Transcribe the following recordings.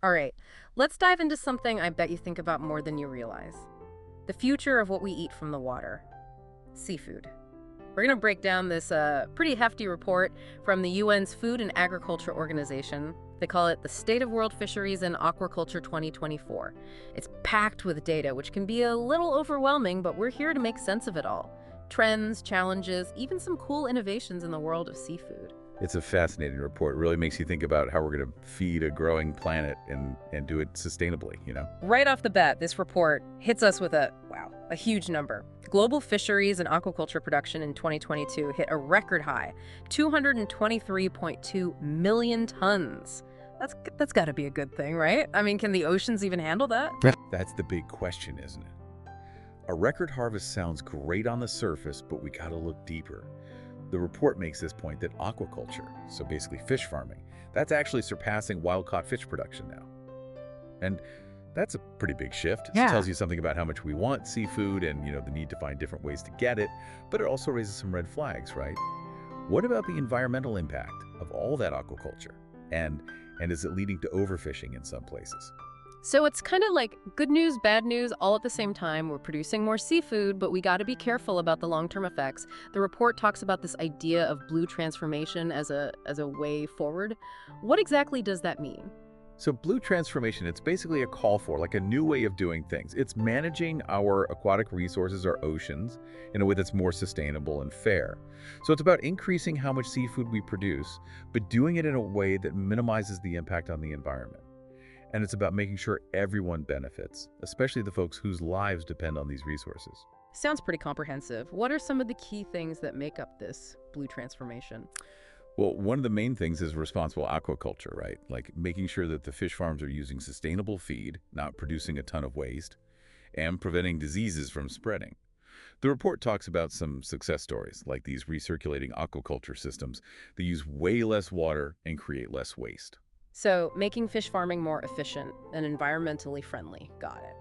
All right, let's dive into something I bet you think about more than you realize. The future of what we eat from the water. Seafood. We're going to break down this pretty hefty report from the UN's Food and Agriculture Organization. They call it the State of World Fisheries and Aquaculture 2024. It's packed with data, which can be a little overwhelming, but we're here to make sense of it all. Trends, challenges, even some cool innovations in the world of seafood. It's a fascinating report. It really makes you think about how we're going to feed a growing planet and do it sustainably, you know? Right off the bat, this report hits us with a huge number. Global fisheries and aquaculture production in 2022 hit a record high, 223.2 million tons. That's got to be a good thing, right? I mean, can the oceans even handle that? That's the big question, isn't it? A record harvest sounds great on the surface, but we got to look deeper. The report makes this point that aquaculture, so basically fish farming, that's actually surpassing wild-caught fish production now. And that's a pretty big shift. Yeah. It tells you something about how much we want seafood and, the need to find different ways to get it, but it also raises some red flags, right? What about the environmental impact of all that aquaculture? And is it leading to overfishing in some places? So it's kind of like good news, bad news, all at the same time. We're producing more seafood, but we got to be careful about the long-term effects. The report talks about this idea of blue transformation as a way forward. What exactly does that mean? So blue transformation, it's basically a call for like a new way of doing things. It's managing our aquatic resources, our oceans, in a way that's more sustainable and fair. So it's about increasing how much seafood we produce, but doing it in a way that minimizes the impact on the environment. And it's about making sure everyone benefits, especially the folks whose lives depend on these resources. Sounds pretty comprehensive. What are some of the key things that make up this blue transformation? Well, one of the main things is responsible aquaculture, right? Like making sure that the fish farms are using sustainable feed, not producing a ton of waste, and preventing diseases from spreading. The report talks about some success stories, like these recirculating aquaculture systems that use way less water and create less waste. So, making fish farming more efficient and environmentally friendly. Got it.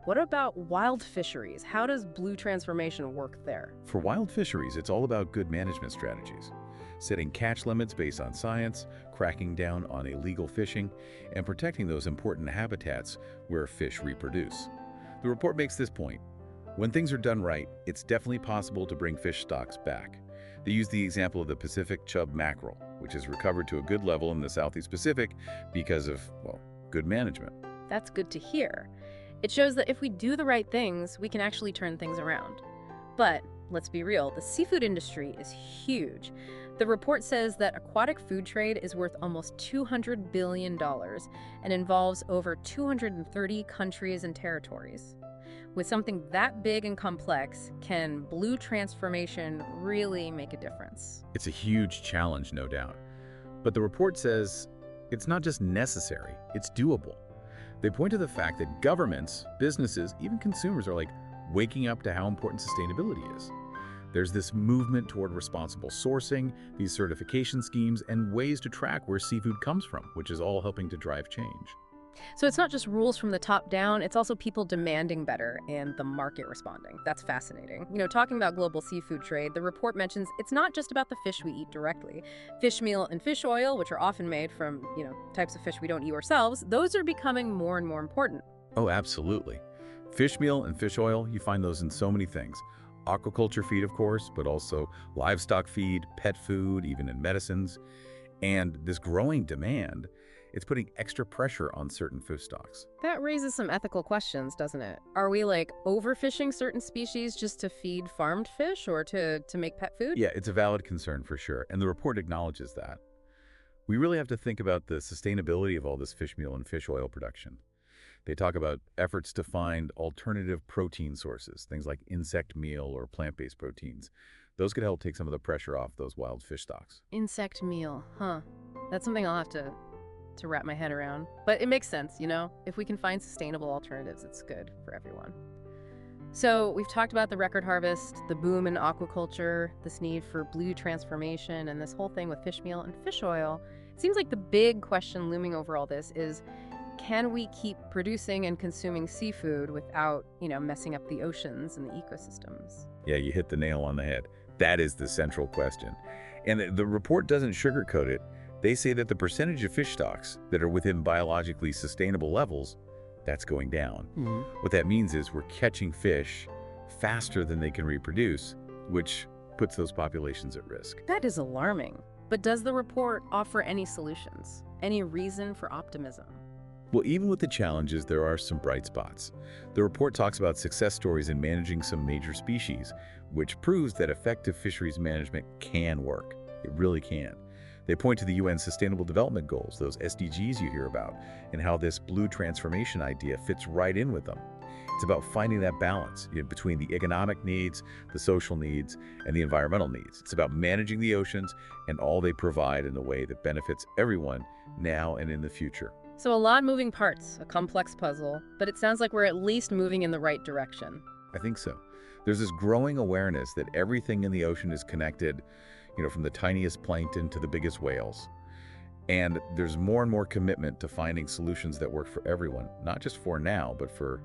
What about wild fisheries? How does blue transformation work there? For wild fisheries, it's all about good management strategies, setting catch limits based on science, cracking down on illegal fishing, and protecting those important habitats where fish reproduce. The report makes this point. When things are done right, it's definitely possible to bring fish stocks back. They use the example of the Pacific chub mackerel, which has recovered to a good level in the Southeast Pacific because of, good management. That's good to hear. It shows that if we do the right things, we can actually turn things around. But let's be real, the seafood industry is huge. The report says that aquatic food trade is worth almost $200 billion and involves over 230 countries and territories. With something that big and complex, can blue transformation really make a difference? It's a huge challenge, no doubt. But the report says it's not just necessary, it's doable. They point to the fact that governments, businesses, even consumers are waking up to how important sustainability is. There's this movement toward responsible sourcing, these certification schemes, and ways to track where seafood comes from, which is all helping to drive change. So it's not just rules from the top down, it's also people demanding better and the market responding. That's fascinating. Talking about global seafood trade, the report mentions it's not just about the fish we eat directly. Fish meal and fish oil, which are often made from, types of fish we don't eat ourselves, those are becoming more and more important. Oh, absolutely. Fish meal and fish oil, you find those in so many things. Aquaculture feed, of course, but also livestock feed, pet food, even in medicines. And this growing demand, it's putting extra pressure on certain fish stocks. That raises some ethical questions, doesn't it? Are we overfishing certain species just to feed farmed fish or to make pet food? Yeah, it's a valid concern for sure, and the report acknowledges that. We really have to think about the sustainability of all this fish meal and fish oil production. They talk about efforts to find alternative protein sources, things like insect meal or plant-based proteins. Those could help take some of the pressure off those wild fish stocks. Insect meal, huh? That's something I'll have to wrap my head around. But it makes sense, If we can find sustainable alternatives, it's good for everyone. So we've talked about the record harvest, the boom in aquaculture, this need for blue transformation, and this whole thing with fish meal and fish oil. It seems like the big question looming over all this is, can we keep producing and consuming seafood without, messing up the oceans and the ecosystems? Yeah, you hit the nail on the head. That is the central question. And the report doesn't sugarcoat it. They say that the percentage of fish stocks that are within biologically sustainable levels, that's going down. What that means is we're catching fish faster than they can reproduce, which puts those populations at risk. That is alarming. But does the report offer any solutions? Any reason for optimism? Well, even with the challenges, there are some bright spots. The report talks about success stories in managing some major species, which proves that effective fisheries management can work. It really can. They point to the UN Sustainable Development Goals, those SDGs you hear about, and how this blue transformation idea fits right in with them. It's about finding that balance between the economic needs, the social needs, and the environmental needs. It's about managing the oceans and all they provide in a way that benefits everyone now and in the future. So a lot moving parts, a complex puzzle, but it sounds like we're at least moving in the right direction. I think so. There's this growing awareness that everything in the ocean is connected, from the tiniest plankton to the biggest whales. And there's more and more commitment to finding solutions that work for everyone, not just for now, but for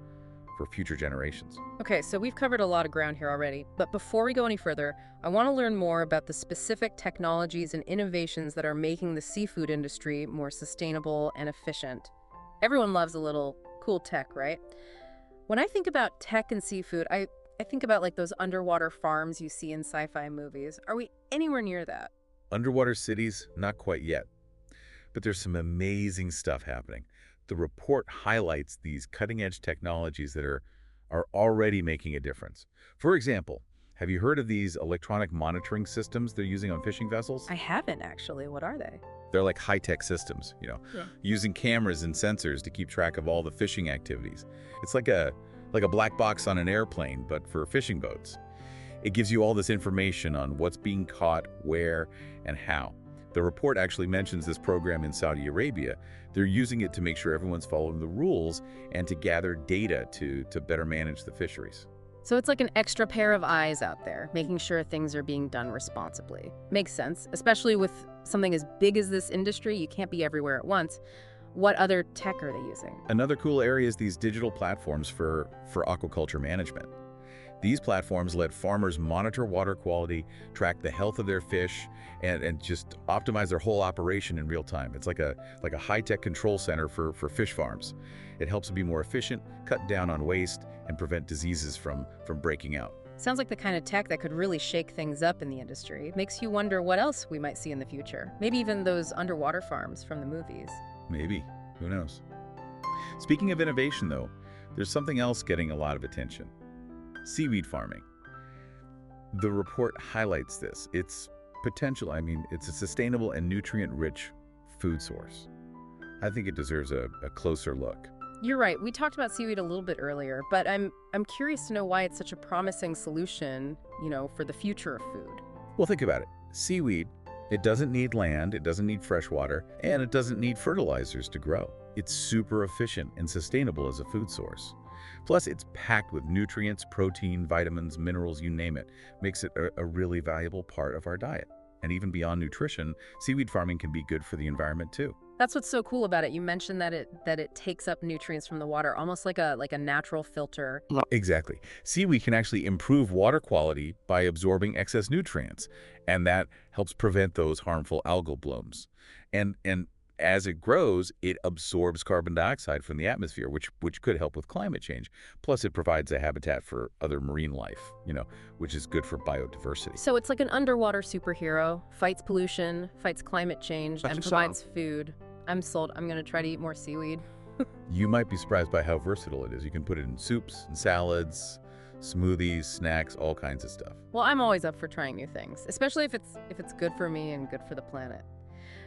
future generations. Okay, so we've covered a lot of ground here already, but before we go any further, I want to learn more about the specific technologies and innovations that are making the seafood industry more sustainable and efficient. Everyone loves a little cool tech, right? When I think about tech and seafood, I think about like those underwater farms you see in sci-fi movies. Are we anywhere near that? Underwater cities, not quite yet. But there's some amazing stuff happening. The report highlights these cutting-edge technologies that are already making a difference. For example, have you heard of these electronic monitoring systems they're using on fishing vessels? I haven't actually. What are they? They're like high-tech systems, using cameras and sensors to keep track of all the fishing activities. It's like a black box on an airplane, but for fishing boats. It gives you all this information on what's being caught, where, and how. The report actually mentions this program in Saudi Arabia. They're using it to make sure everyone's following the rules and to gather data to better manage the fisheries. So it's like an extra pair of eyes out there, making sure things are being done responsibly. Makes sense, especially with something as big as this industry. You can't be everywhere at once. What other tech are they using? Another cool area is these digital platforms for aquaculture management. These platforms let farmers monitor water quality, track the health of their fish, and just optimize their whole operation in real time. It's like a high-tech control center for fish farms. It helps them be more efficient, cut down on waste, and prevent diseases from breaking out. Sounds like the kind of tech that could really shake things up in the industry. Makes you wonder what else we might see in the future. Maybe even those underwater farms from the movies. Maybe. Who knows? Speaking of innovation, though, there's something else getting a lot of attention. Seaweed farming. The report highlights this. Its potential, it's a sustainable and nutrient-rich food source. I think it deserves a closer look. You're right. We talked about seaweed a little bit earlier, but I'm curious to know why it's such a promising solution, for the future of food. Well, think about it. Seaweed, it doesn't need land, it doesn't need fresh water, and it doesn't need fertilizers to grow. It's super efficient and sustainable as a food source. Plus, it's packed with nutrients, protein, vitamins, minerals, you name it. Makes it a really valuable part of our diet. And even beyond nutrition, seaweed farming can be good for the environment too. That's what's so cool about it. You mentioned that it takes up nutrients from the water, almost like a natural filter. Exactly. Seaweed can actually improve water quality by absorbing excess nutrients, and that helps prevent those harmful algal blooms. And as it grows, it absorbs carbon dioxide from the atmosphere, which could help with climate change. Plus, it provides a habitat for other marine life, which is good for biodiversity. So it's like an underwater superhero, fights pollution, fights climate change, and provides food. I'm sold. I'm going to try to eat more seaweed. You might be surprised by how versatile it is. You can put it in soups, and salads, smoothies, snacks, all kinds of stuff. Well, I'm always up for trying new things, especially if it's good for me and good for the planet.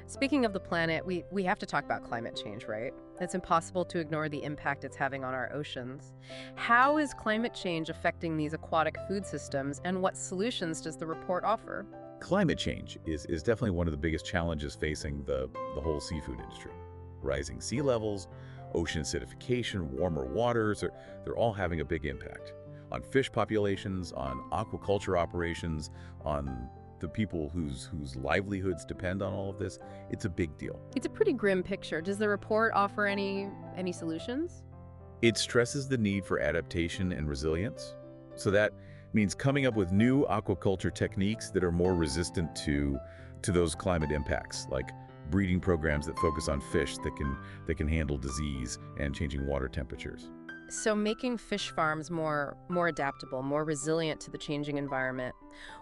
Speaking of the planet, we have to talk about climate change, right? It's impossible to ignore the impact it's having on our oceans. How is climate change affecting these aquatic food systems, and what solutions does the report offer? Climate change is definitely one of the biggest challenges facing the whole seafood industry. Rising sea levels, ocean acidification, warmer waters, they're all having a big impact on fish populations, on aquaculture operations, on the people whose livelihoods depend on all of this. It's a big deal. It's a pretty grim picture. Does the report offer any solutions? It stresses the need for adaptation and resilience. So that means coming up with new aquaculture techniques that are more resistant to those climate impacts, like breeding programs that focus on fish that can handle disease and changing water temperatures. So making fish farms more adaptable, more resilient to the changing environment.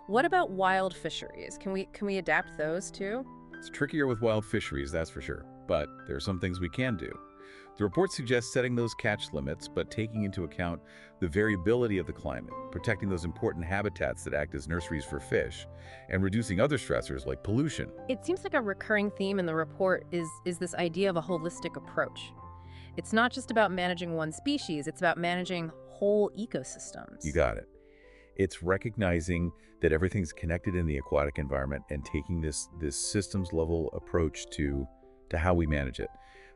What about wild fisheries? Can we adapt those too? It's trickier with wild fisheries, that's for sure, but there are some things we can do. The report suggests setting those catch limits, but taking into account the variability of the climate, protecting those important habitats that act as nurseries for fish, and reducing other stressors like pollution. It seems like a recurring theme in the report is this idea of a holistic approach. It's not just about managing one species, it's about managing whole ecosystems. You got it. It's recognizing that everything's connected in the aquatic environment and taking this systems level approach to how we manage it.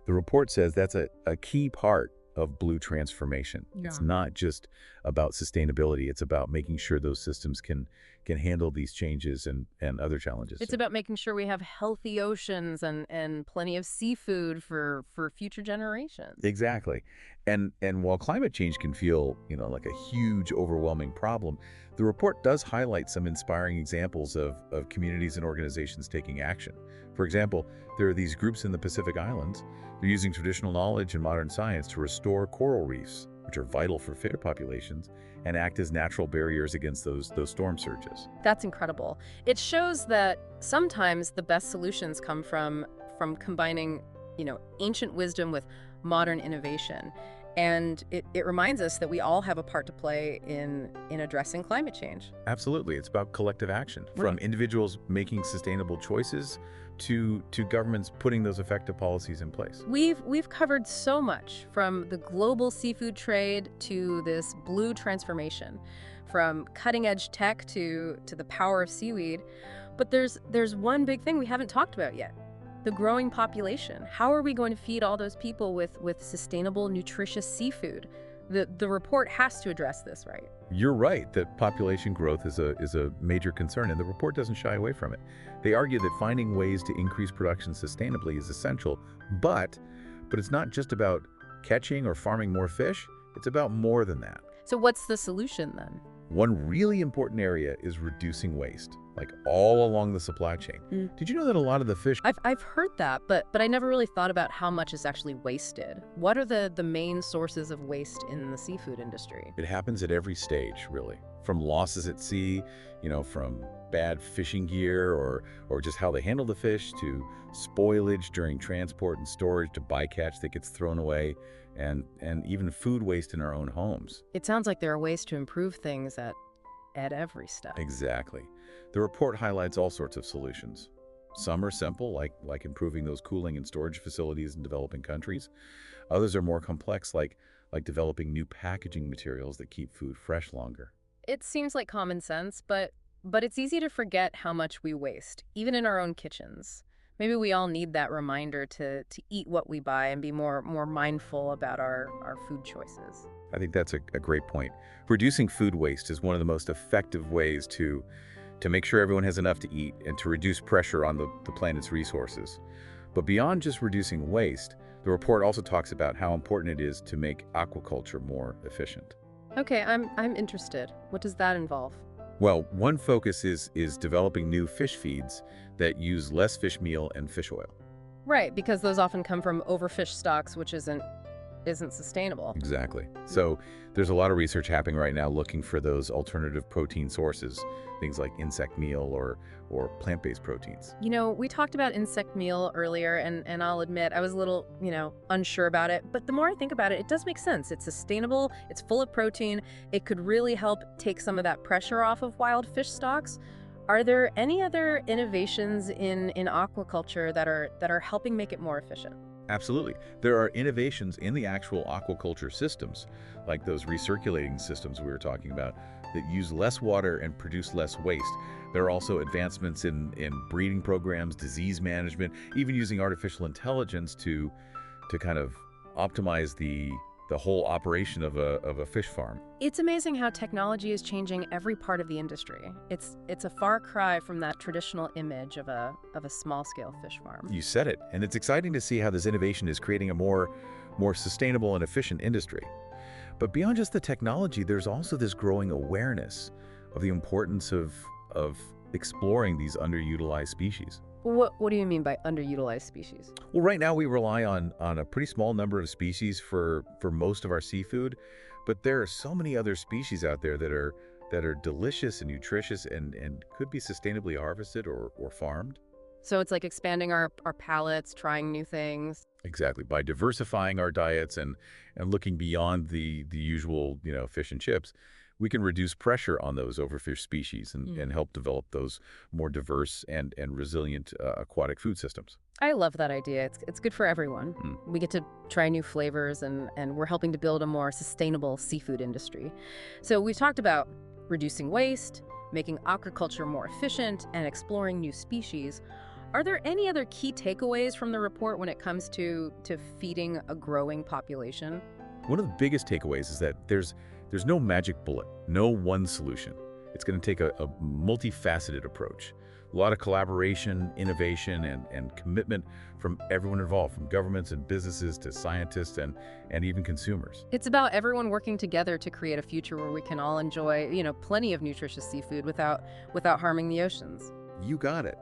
The report says that's a key part of blue transformation. Yeah. It's not just about sustainability, it's about making sure those systems can handle these changes and other challenges. It's about making sure we have healthy oceans and plenty of seafood for future generations. Exactly. And while climate change can feel, like a huge, overwhelming problem, the report does highlight some inspiring examples of communities and organizations taking action. For example, there are these groups in the Pacific Islands. They're using traditional knowledge and modern science to restore coral reefs, which are vital for fish populations, and act as natural barriers against those storm surges. That's incredible. It shows that sometimes the best solutions come from combining, ancient wisdom with modern innovation. And it reminds us that we all have a part to play in addressing climate change. Absolutely. It's about collective action, from Right. individuals making sustainable choices to governments putting those effective policies in place. We've covered so much, from the global seafood trade to this blue transformation, from cutting-edge tech to the power of seaweed. But there's one big thing we haven't talked about yet: the growing population. How are we going to feed all those people with sustainable, nutritious seafood? The report has to address this, right? You're right that population growth is a major concern, and the report doesn't shy away from it. They argue that finding ways to increase production sustainably is essential, but it's not just about catching or farming more fish. It's about more than that. So what's the solution then? One really important area is reducing waste, like all along the supply chain. Did you know that a lot of the fish... I've heard that, but I never really thought about how much is actually wasted. What are the main sources of waste in the seafood industry? It happens at every stage, really. From losses at sea, from bad fishing gear or just how they handle the fish, to spoilage during transport and storage, to bycatch that gets thrown away, and even food waste in our own homes. It sounds like there are ways to improve things at every step. Exactly. The report highlights all sorts of solutions. Some are simple, like improving those cooling and storage facilities in developing countries. Others are more complex, like developing new packaging materials that keep food fresh longer. It seems like common sense, but it's easy to forget how much we waste, even in our own kitchens. Maybe we all need that reminder to eat what we buy and be more mindful about our food choices. I think that's a great point. Reducing food waste is one of the most effective ways to make sure everyone has enough to eat and to reduce pressure on the planet's resources. But beyond just reducing waste, the report also talks about how important it is to make aquaculture more efficient. Okay, I'm interested. What does that involve? Well, one focus is developing new fish feeds that use less fish meal and fish oil. Right, because those often come from overfished stocks, which isn't sustainable. Exactly. So there's a lot of research happening right now looking for those alternative protein sources, things like insect meal or plant-based proteins. We talked about insect meal earlier, and I'll admit I was a little, unsure about it. But the more I think about it, it does make sense. It's sustainable, it's full of protein. It could really help take some of that pressure off of wild fish stocks. Are there any other innovations in aquaculture that are helping make it more efficient? Absolutely. There are innovations in the actual aquaculture systems, like those recirculating systems we were talking about, that use less water and produce less waste. There are also advancements in breeding programs, disease management, even using artificial intelligence to kind of optimize the whole operation of a fish farm. It's amazing how technology is changing every part of the industry. It's a far cry from that traditional image of a small-scale fish farm. You said it, and it's exciting to see how this innovation is creating a more sustainable and efficient industry. But beyond just the technology, there's also this growing awareness of the importance of exploring these underutilized species. What do you mean by underutilized species? Well, right now we rely on a pretty small number of species for most of our seafood, but there are so many other species out there that are delicious and nutritious and could be sustainably harvested or farmed. So it's like expanding our palates, trying new things. Exactly. By diversifying our diets and looking beyond the usual, fish and chips, we can reduce pressure on those overfished species and help develop those more diverse and resilient aquatic food systems. I love that idea. It's good for everyone. Mm. We get to try new flavors and we're helping to build a more sustainable seafood industry. So we've talked about reducing waste, making aquaculture more efficient, and exploring new species. Are there any other key takeaways from the report when it comes to feeding a growing population? One of the biggest takeaways is that there's no magic bullet, no one solution. It's going to take a multifaceted approach. A lot of collaboration, innovation, and commitment from everyone involved, from governments and businesses to scientists and even consumers. It's about everyone working together to create a future where we can all enjoy, plenty of nutritious seafood without harming the oceans. You got it.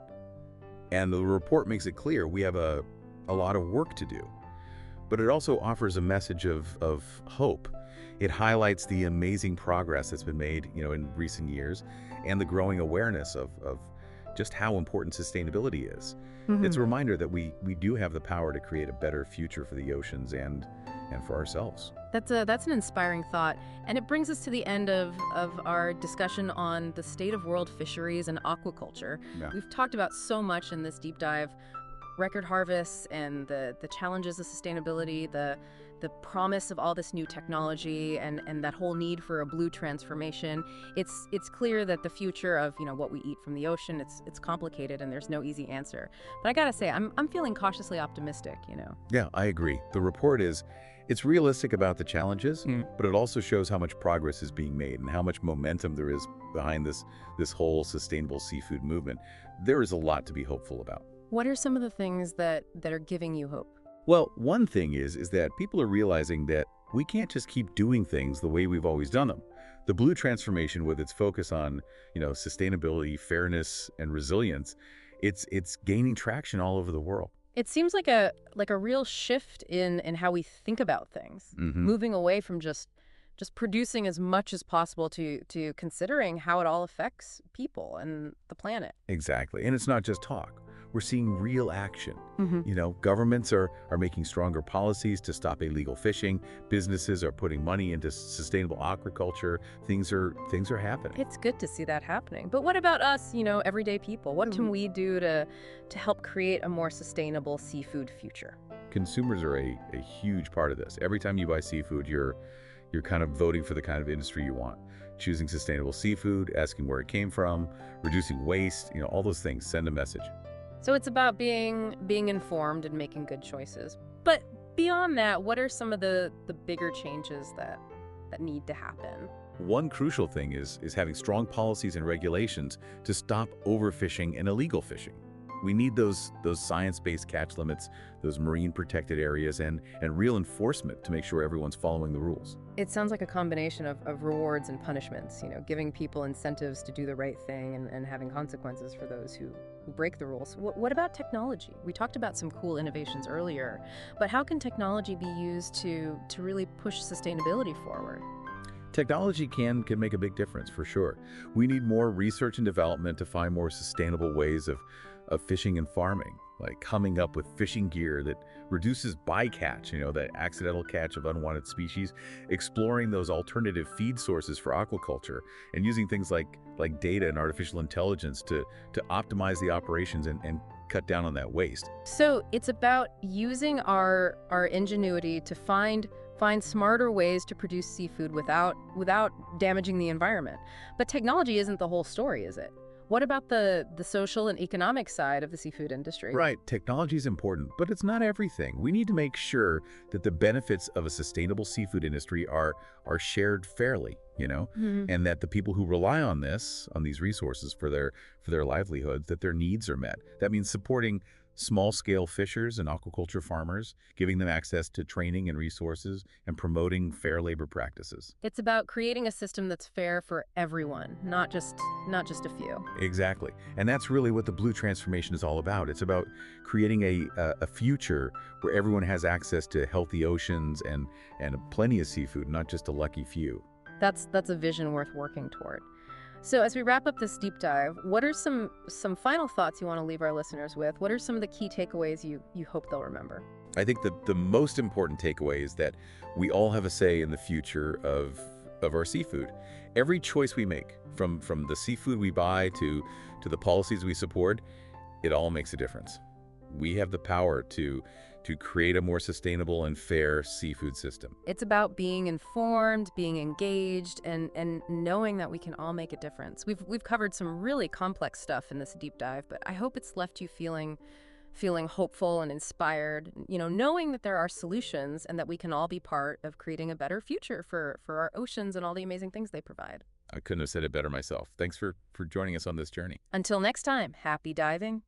And the report makes it clear we have a lot of work to do. But it also offers a message of hope. It highlights the amazing progress that's been made, in recent years and the growing awareness of just how important sustainability is. It's a reminder that we do have the power to create a better future for the oceans and for ourselves. That's an inspiring thought, and it brings us to the end of our discussion on the state of world fisheries and aquaculture. Yeah. We've talked about so much in this deep dive: record harvests and the challenges of sustainability, the promise of all this new technology, and that whole need for a blue transformation. It's clear that the future of what we eat from the ocean, it's complicated and there's no easy answer. But I gotta say, I'm feeling cautiously optimistic. Yeah, I agree. The report it's realistic about the challenges, but it also shows how much progress is being made and how much momentum there is behind this whole sustainable seafood movement. There is a lot to be hopeful about. What are some of the things that are giving you hope? Well, one thing is that people are realizing that we can't just keep doing things the way we've always done them. The blue transformation, with its focus on, sustainability, fairness, and resilience, it's gaining traction all over the world. It seems like a real shift in how we think about things, moving away from just producing as much as possible to considering how it all affects people and the planet. Exactly. And it's not just talk. We're seeing real action. Governments are making stronger policies to stop illegal fishing. Businesses are putting money into sustainable aquaculture. Things are happening. It's good to see that happening. But what about us, everyday people? What can we do to help create a more sustainable seafood future? Consumers are a huge part of this. Every time you buy seafood, you're kind of voting for the kind of industry you want. Choosing sustainable seafood, asking where it came from, reducing waste, all those things send a message. So it's about being informed and making good choices. But beyond that, what are some of the bigger changes that need to happen? One crucial thing is having strong policies and regulations to stop overfishing and illegal fishing. We need those science-based catch limits, those marine protected areas, and real enforcement to make sure everyone's following the rules. It sounds like a combination of rewards and punishments, giving people incentives to do the right thing and having consequences for those who break the rules. What about technology? We talked about some cool innovations earlier, but how can technology be used to really push sustainability forward? Technology can make a big difference, for sure. We need more research and development to find more sustainable ways of fishing and farming, like coming up with fishing gear that reduces bycatch, that accidental catch of unwanted species, exploring those alternative feed sources for aquaculture, and using things like data and artificial intelligence to optimize the operations and cut down on that waste. So it's about using our ingenuity to find smarter ways to produce seafood without damaging the environment. But technology isn't the whole story, is it? What about the social and economic side of the seafood industry? Right, technology is important, but it's not everything. We need to make sure that the benefits of a sustainable seafood industry are shared fairly, and that the people who rely on these resources for their livelihoods, that their needs are met. That means supporting small-scale fishers and aquaculture farmers, giving them access to training and resources, and promoting fair labor practices. It's about creating a system that's fair for everyone, not just a few. Exactly. And that's really what the blue transformation is all about. It's about creating a future where everyone has access to healthy oceans and plenty of seafood, not just a lucky few. That's a vision worth working toward. So as we wrap up this deep dive, what are some final thoughts you want to leave our listeners with? What are some of the key takeaways you hope they'll remember? I think that the most important takeaway is that we all have a say in the future of our seafood. Every choice we make, from the seafood we buy to the policies we support, it all makes a difference. We have the power to create a more sustainable and fair seafood system. It's about being informed, being engaged, and knowing that we can all make a difference. We've covered some really complex stuff in this deep dive, but I hope it's left you feeling hopeful and inspired, knowing that there are solutions and that we can all be part of creating a better future for our oceans and all the amazing things they provide. I couldn't have said it better myself. Thanks for joining us on this journey. Until next time, happy diving.